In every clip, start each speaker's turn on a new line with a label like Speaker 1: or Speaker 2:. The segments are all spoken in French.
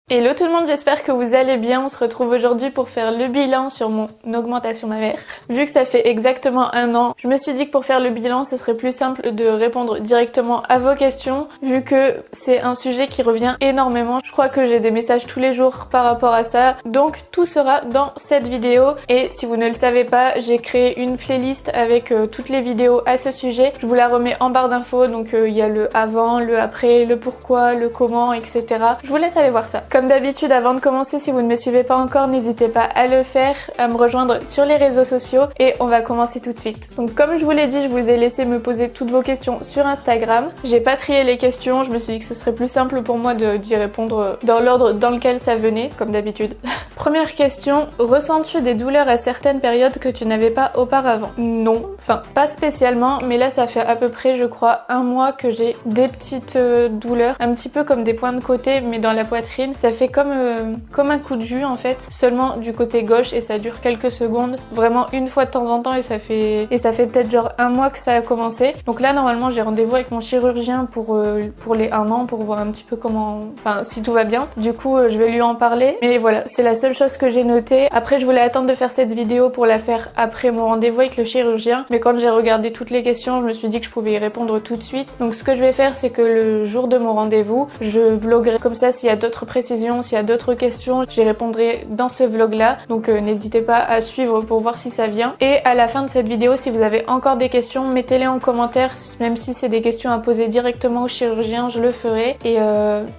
Speaker 1: Hello tout le monde, j'espère que vous allez bien. On se retrouve aujourd'hui pour faire le bilan sur mon augmentation mammaire. Vu que ça fait exactement 1 an, je me suis dit que pour faire le bilan, ce serait plus simple de répondre directement à vos questions, vu que c'est un sujet qui revient énormément. Je crois que j'ai des messages tous les jours par rapport à ça, donc tout sera dans cette vidéo. Et si vous ne le savez pas, j'ai créé une playlist avec toutes les vidéos à ce sujet. Je vous la remets en barre d'infos, donc il y a le avant, le après, le pourquoi, le comment, etc. Je vous laisse aller voir ça. Comme d'habitude, avant de commencer, si vous ne me suivez pas encore, n'hésitez pas à le faire, à me rejoindre sur les réseaux sociaux et on va commencer tout de suite. Donc comme je vous l'ai dit, je vous ai laissé me poser toutes vos questions sur Instagram. J'ai pas trié les questions, je me suis dit que ce serait plus simple pour moi d'y répondre dans l'ordre dans lequel ça venait, comme d'habitude. Première question, ressens-tu des douleurs à certaines périodes que tu n'avais pas auparavant? Non, enfin pas spécialement, mais là ça fait à peu près je crois 1 mois que j'ai des petites douleurs, un petit peu comme des points de côté mais dans la poitrine. Ça fait comme un coup de jus en fait, seulement du côté gauche et ça dure quelques secondes, vraiment une fois de temps en temps et ça fait peut-être genre 1 mois que ça a commencé. Donc là normalement j'ai rendez-vous avec mon chirurgien pour les 1 an pour voir un petit peu comment, enfin si tout va bien. Du coup je vais lui en parler, mais voilà c'est la seule chose que j'ai notée. Après je voulais attendre de faire cette vidéo pour la faire après mon rendez-vous avec le chirurgien, mais quand j'ai regardé toutes les questions je me suis dit que je pouvais y répondre tout de suite. Donc ce que je vais faire c'est que le jour de mon rendez-vous je vloguerai comme ça, s'il y a d'autres précisions, s'il y a d'autres questions, j'y répondrai dans ce vlog là, donc n'hésitez pas à suivre pour voir si ça vient. Et à la fin de cette vidéo, si vous avez encore des questions, mettez-les en commentaire, même si c'est des questions à poser directement au chirurgien, je le ferai. Et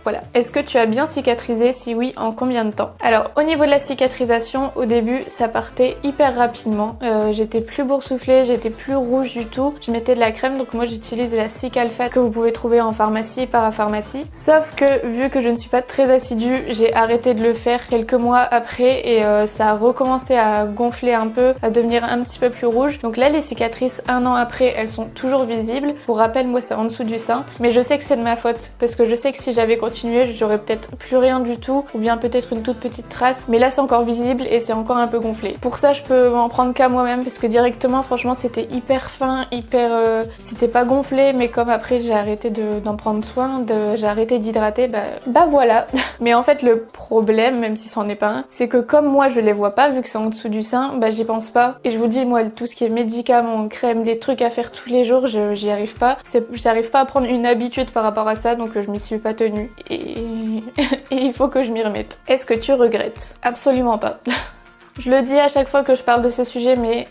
Speaker 1: voilà. Est-ce que tu as bien cicatrisé? Si oui, en combien de temps? Alors au niveau de la cicatrisation, au début ça partait hyper rapidement, j'étais plus boursouflée, j'étais plus rouge du tout, je mettais de la crème, donc moi j'utilise la Cicalfate que vous pouvez trouver en pharmacie, parapharmacie. Sauf que vu que je ne suis pas très assidue, j'ai arrêté de le faire quelques mois après et ça a recommencé à gonfler un peu, à devenir un petit peu plus rouge. Donc là les cicatrices 1 an après elles sont toujours visibles. Pour rappel moi c'est en dessous du sein, mais je sais que c'est de ma faute parce que je sais que si j'avais continué j'aurais peut-être plus rien du tout ou bien peut-être une toute petite trace, mais là c'est encore visible et c'est encore un peu gonflé. Pour ça je peux m'en prendre qu'à moi-même parce que directement franchement c'était hyper fin, hyper c'était pas gonflé, mais comme après j'ai arrêté d'en prendre soin, j'ai arrêté d'hydrater, bah voilà. Mais en fait le problème, même si c'en est pas un, c'est que comme moi je les vois pas vu que c'est en dessous du sein, bah j'y pense pas. Et je vous dis moi tout ce qui est médicaments, crème, des trucs à faire tous les jours, j'y arrive pas. J'arrive pas à prendre une habitude par rapport à ça, donc je m'y suis pas tenue. Et il faut que je m'y remette. Est-ce que tu regrettes? Absolument pas. Je le dis à chaque fois que je parle de ce sujet, mais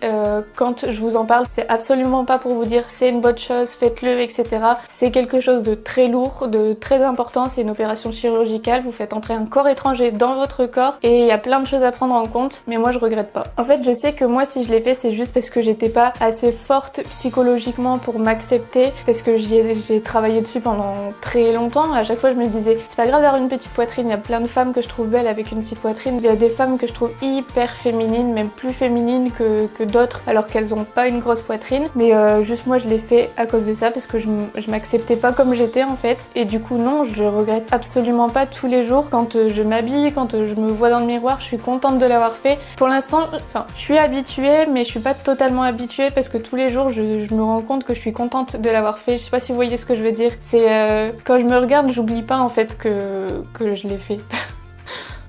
Speaker 1: quand je vous en parle, c'est absolument pas pour vous dire c'est une bonne chose, faites-le, etc. C'est quelque chose de très lourd, de très important, c'est une opération chirurgicale, vous faites entrer un corps étranger dans votre corps et il y a plein de choses à prendre en compte, mais moi je regrette pas. En fait je sais que moi si je l'ai fait c'est juste parce que j'étais pas assez forte psychologiquement pour m'accepter, parce que j'ai travaillé dessus pendant très longtemps. À chaque fois je me disais c'est pas grave d'avoir une petite poitrine, il y a plein de femmes que je trouve belles avec une petite poitrine, il y a des femmes que je trouve hyper féminines, même plus féminines que d'autres alors qu'elles ont pas une grosse poitrine, mais juste moi je l'ai fait à cause de ça parce que je m'acceptais pas comme j'étais en fait, et du coup non, je regrette absolument pas. Tous les jours quand je m'habille, quand je me vois dans le miroir, je suis contente de l'avoir fait. Pour l'instant, enfin je suis habituée mais je suis pas totalement habituée parce que tous les jours je me rends compte que je suis contente de l'avoir fait. Je sais pas si vous voyez ce que je veux dire, c'est quand je me regarde j'oublie pas en fait que je l'ai fait.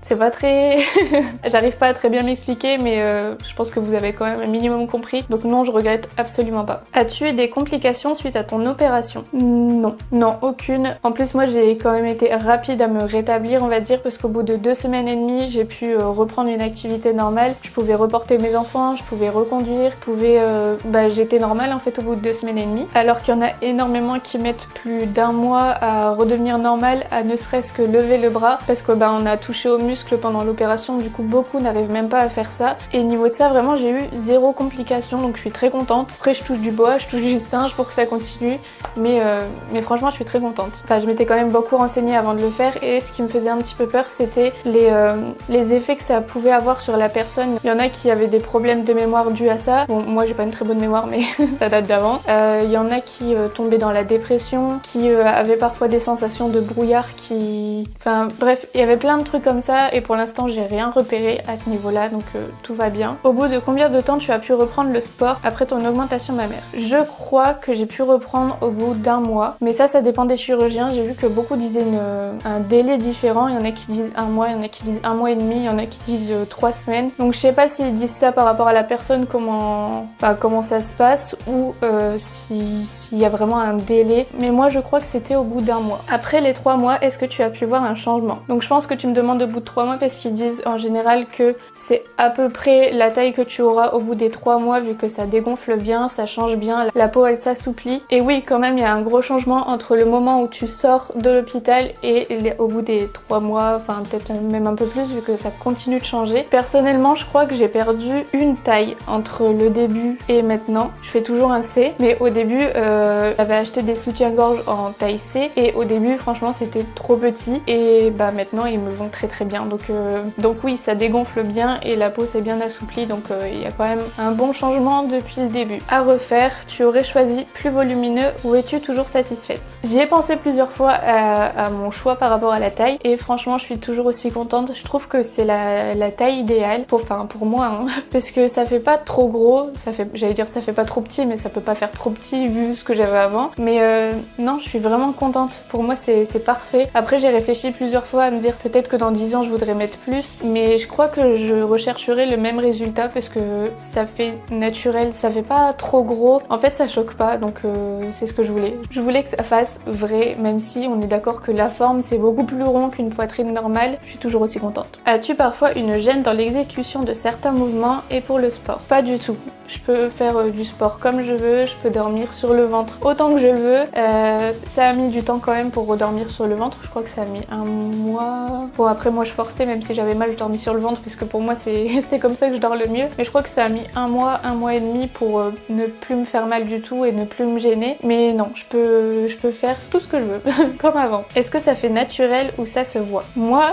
Speaker 1: C'est pas très... J'arrive pas à très bien m'expliquer, mais je pense que vous avez quand même un minimum compris. Donc non, je regrette absolument pas. As-tu eu des complications suite à ton opération? Non. Non, aucune. En plus, moi, j'ai quand même été rapide à me rétablir, on va dire, parce qu'au bout de 2 semaines et demie, j'ai pu reprendre une activité normale. Je pouvais reporter mes enfants, je pouvais reconduire, j'étais normale en fait au bout de 2 semaines et demie. Alors qu'il y en a énormément qui mettent plus d'1 mois à redevenir normale, à ne serait-ce que lever le bras, parce que on a touché au muscle pendant l'opération, du coup beaucoup n'arrivent même pas à faire ça. Et niveau de ça vraiment j'ai eu 0 complication, donc je suis très contente. Après je touche du bois, je touche du singe pour que ça continue, mais franchement je suis très contente. Enfin je m'étais quand même beaucoup renseignée avant de le faire, et ce qui me faisait un petit peu peur c'était les effets que ça pouvait avoir sur la personne. Il y en a qui avaient des problèmes de mémoire dus à ça. Bon moi j'ai pas une très bonne mémoire mais ça date d'avant. Il y en a qui tombaient dans la dépression, qui avaient parfois des sensations de brouillard, enfin bref il y avait plein de trucs comme ça. ça et pour l'instant j'ai rien repéré à ce niveau-là, donc tout va bien. Au bout de combien de temps tu as pu reprendre le sport après ton augmentation mammaire? Je crois que j'ai pu reprendre au bout d'1 mois, mais ça dépend des chirurgiens. J'ai vu que beaucoup disaient un délai différent, il y en a qui disent 1 mois, il y en a qui disent 1 mois et demi, il y en a qui disent 3 semaines. Donc je sais pas s'ils disent ça par rapport à la personne, comment ça se passe, ou s'il y a vraiment un délai, mais moi je crois que c'était au bout d'1 mois. Après les 3 mois, est-ce que tu as pu voir un changement? Donc je pense que tu me demandes au bout de 3 mois parce qu'ils disent en général que c'est à peu près la taille que tu auras au bout des 3 mois, vu que ça dégonfle bien, ça change bien, la peau elle s'assouplit. Et oui, quand même il y a un gros changement entre le moment où tu sors de l'hôpital et au bout des 3 mois, enfin peut-être même un peu plus vu que ça continue de changer. Personnellement je crois que j'ai perdu une taille entre le début et maintenant. Je fais toujours un C, mais au début j'avais acheté des soutiens-gorge en taille C et au début franchement c'était trop petit et bah maintenant ils me vont très bien. Donc oui, ça dégonfle bien et la peau s'est bien assouplie, donc il y a quand même un bon changement depuis le début. À refaire, tu aurais choisi plus volumineux ou es-tu toujours satisfaite? J'y ai pensé plusieurs fois à mon choix par rapport à la taille et franchement je suis toujours aussi contente. Je trouve que c'est la taille idéale pour moi hein, parce que ça fait pas trop gros, j'allais dire ça fait pas trop petit, mais ça peut pas faire trop petit vu ce que j'avais avant. Mais non, je suis vraiment contente. Pour moi c'est parfait. Après j'ai réfléchi plusieurs fois à me dire peut-être que dans 10 ans je voudrais mettre plus, mais je crois que je rechercherai le même résultat parce que ça fait naturel, ça fait pas trop gros. En fait ça choque pas, donc c'est ce que je voulais. Je voulais que ça fasse vrai, même si on est d'accord que la forme c'est beaucoup plus rond qu'une poitrine normale. Je suis toujours aussi contente. As-tu parfois une gêne dans l'exécution de certains mouvements et pour le sport? Pas du tout. Je peux faire du sport comme je veux, je peux dormir sur le ventre autant que je le veux. Ça a mis du temps quand même pour redormir sur le ventre, je crois que ça a mis 1 mois. Bon après moi je forçais, même si j'avais mal je dormis sur le ventre puisque pour moi c'est comme ça que je dors le mieux. Mais je crois que ça a mis 1 mois, 1 mois et demi pour ne plus me faire mal du tout et ne plus me gêner. Mais non, je peux faire tout ce que je veux, comme avant. Est-ce que ça fait naturel ou ça se voit? Moi,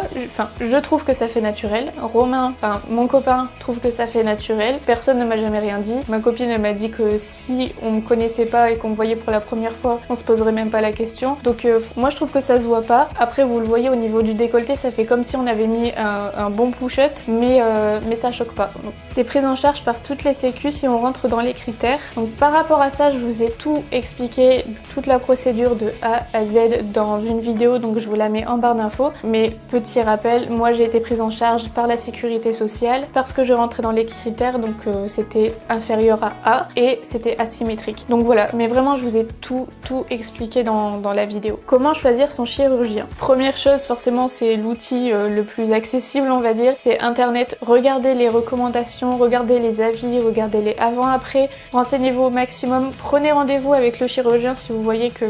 Speaker 1: je trouve que ça fait naturel. Romain, mon copain trouve que ça fait naturel. Personne ne m'a jamais rien dit. Ma copine elle m'a dit que si on me connaissait pas et qu'on me voyait pour la première fois, on se poserait même pas la question. Donc moi je trouve que ça se voit pas. Après vous le voyez au niveau du décolleté, ça fait comme si on avait mis un bon push-up, mais ça choque pas. C'est pris en charge par toutes les sécu si on rentre dans les critères. Donc par rapport à ça, je vous ai tout expliqué, toute la procédure de A à Z dans une vidéo, donc je vous la mets en barre d'infos. Mais petit rappel, moi j'ai été prise en charge par la sécurité sociale parce que je rentrais dans les critères, donc c'était inférieur à A et c'était asymétrique. Donc voilà, mais vraiment je vous ai tout expliqué dans la vidéo. Comment choisir son chirurgien? Première chose, forcément c'est l'outil le plus accessible on va dire, c'est internet. Regardez les recommandations, regardez les avis, regardez les avant-après, renseignez-vous au maximum, prenez rendez-vous avec le chirurgien si vous voyez que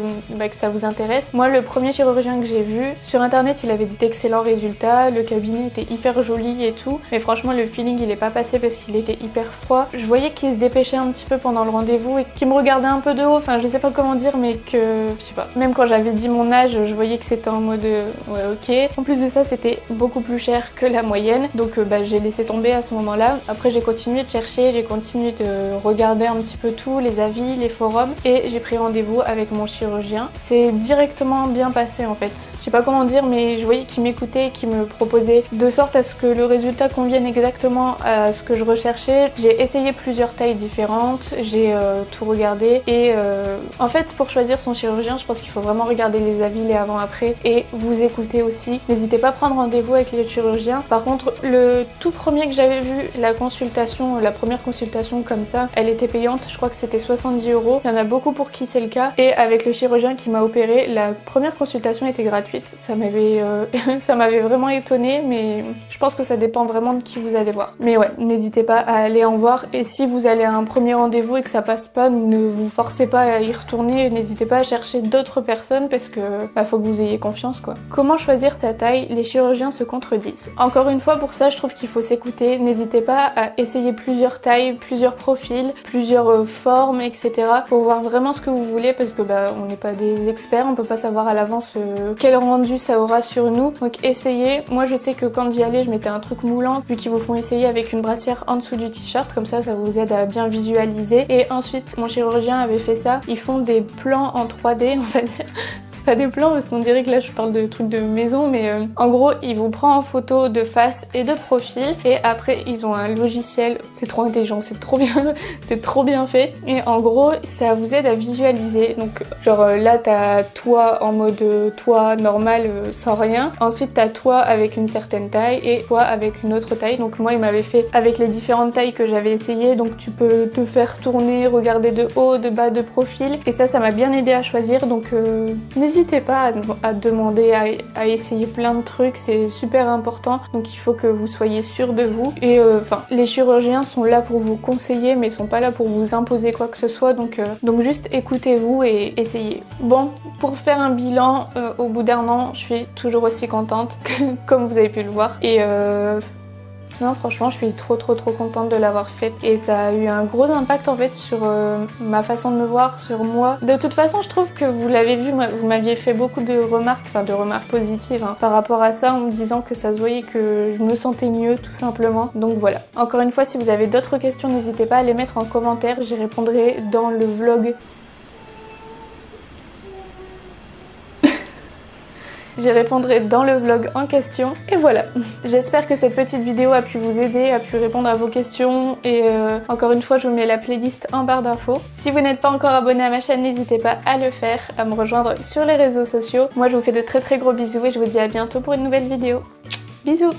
Speaker 1: ça vous intéresse. Moi le premier chirurgien que j'ai vu sur internet, il avait d'excellents résultats, le cabinet était hyper joli et tout, mais franchement le feeling il est pas passé parce qu'il était hyper froid. Je voyais qu'il se dépêchait un petit peu pendant le rendez-vous et qu'il me regardait un peu de haut, enfin je sais pas comment dire, mais que je sais pas, même quand j'avais dit mon âge, je voyais que c'était en mode ouais ok. En plus de ça c'était beaucoup plus cher que la moyenne, donc j'ai laissé tomber à ce moment là. Après j'ai continué de chercher, j'ai continué de regarder un petit peu tout, les avis, les forums, et j'ai pris rendez-vous avec mon chirurgien. C'est directement bien passé en fait, je sais pas comment dire, mais je voyais qu'il m'écoutait, qu'il me proposait de sorte à ce que le résultat convienne exactement à ce que je recherchais. J'ai essayé plusieurs tailles différentes, j'ai tout regardé et en fait pour choisir son chirurgien je pense qu'il faut vraiment regarder les avis, les avant-après et vous écouter aussi. N'hésitez pas à prendre rendez-vous avec le chirurgien. Par contre le tout premier que j'avais vu, la première consultation comme ça, elle était payante, je crois que c'était 70 €. Il y en a beaucoup pour qui c'est le cas, et avec le chirurgien qui m'a opéré, la première consultation était gratuite. Ça m'avait vraiment étonnée, mais je pense que ça dépend vraiment de qui vous allez voir. Mais ouais, n'hésitez pas à aller en voir, et si vous allez à un premier rendez-vous et que ça passe pas, ne vous forcez pas à y retourner, n'hésitez pas à chercher d'autres personnes parce que faut que vous ayez confiance quoi. Comment choisir sa taille? Les chirurgiens se contredisent. Encore une fois, pour ça je trouve qu'il faut s'écouter. N'hésitez pas à essayer plusieurs tailles, plusieurs profils, plusieurs formes, etc. pour voir vraiment ce que vous voulez, parce que on n'est pas des experts, on peut pas savoir à l'avance quel rendu ça aura sur nous. Donc essayez. Moi je sais que quand j'y allais je mettais un truc moulant, vu qu'ils vous font essayer avec une brassière en dessous du t-shirt, comme ça vous aide à bien visualiser. Et ensuite mon chirurgien avait fait ça, ils font des plans en 3D on va dire. pas des plans parce qu'on dirait que là je parle de trucs de maison, mais en gros ils vous prennent en photo de face et de profil et après ils ont un logiciel, c'est trop intelligent, c'est trop bien, c'est trop bien fait et en gros ça vous aide à visualiser. Donc genre là t'as toi en mode toi normal sans rien, ensuite t'as toi avec une certaine taille et toi avec une autre taille. Donc moi il m'avait fait avec les différentes tailles que j'avais essayé, donc tu peux te faire tourner, regarder de haut, de bas, de profil et ça m'a bien aidé à choisir. Donc n'hésitez pas à demander, à essayer plein de trucs, c'est super important. Donc il faut que vous soyez sûr de vous et enfin les chirurgiens sont là pour vous conseiller mais ils sont pas là pour vous imposer quoi que ce soit, donc juste écoutez-vous et essayez. Bon, pour faire un bilan au bout d'un an, je suis toujours aussi contente comme vous avez pu le voir et non franchement je suis trop contente de l'avoir faite et ça a eu un gros impact en fait sur ma façon de me voir, sur moi. De toute façon je trouve que vous l'avez vu, vous m'aviez fait beaucoup de remarques, enfin de remarques positives hein, par rapport à ça en me disant que ça se voyait que je me sentais mieux tout simplement. Donc voilà. Encore une fois si vous avez d'autres questions n'hésitez pas à les mettre en commentaire, j'y répondrai dans le vlog. J'y répondrai dans le vlog en question. Et voilà. J'espère que cette petite vidéo a pu vous aider, a pu répondre à vos questions. Et encore une fois, je vous mets la playlist en barre d'infos. Si vous n'êtes pas encore abonné à ma chaîne, n'hésitez pas à le faire, à me rejoindre sur les réseaux sociaux. Moi, je vous fais de très gros bisous et je vous dis à bientôt pour une nouvelle vidéo. Bisous!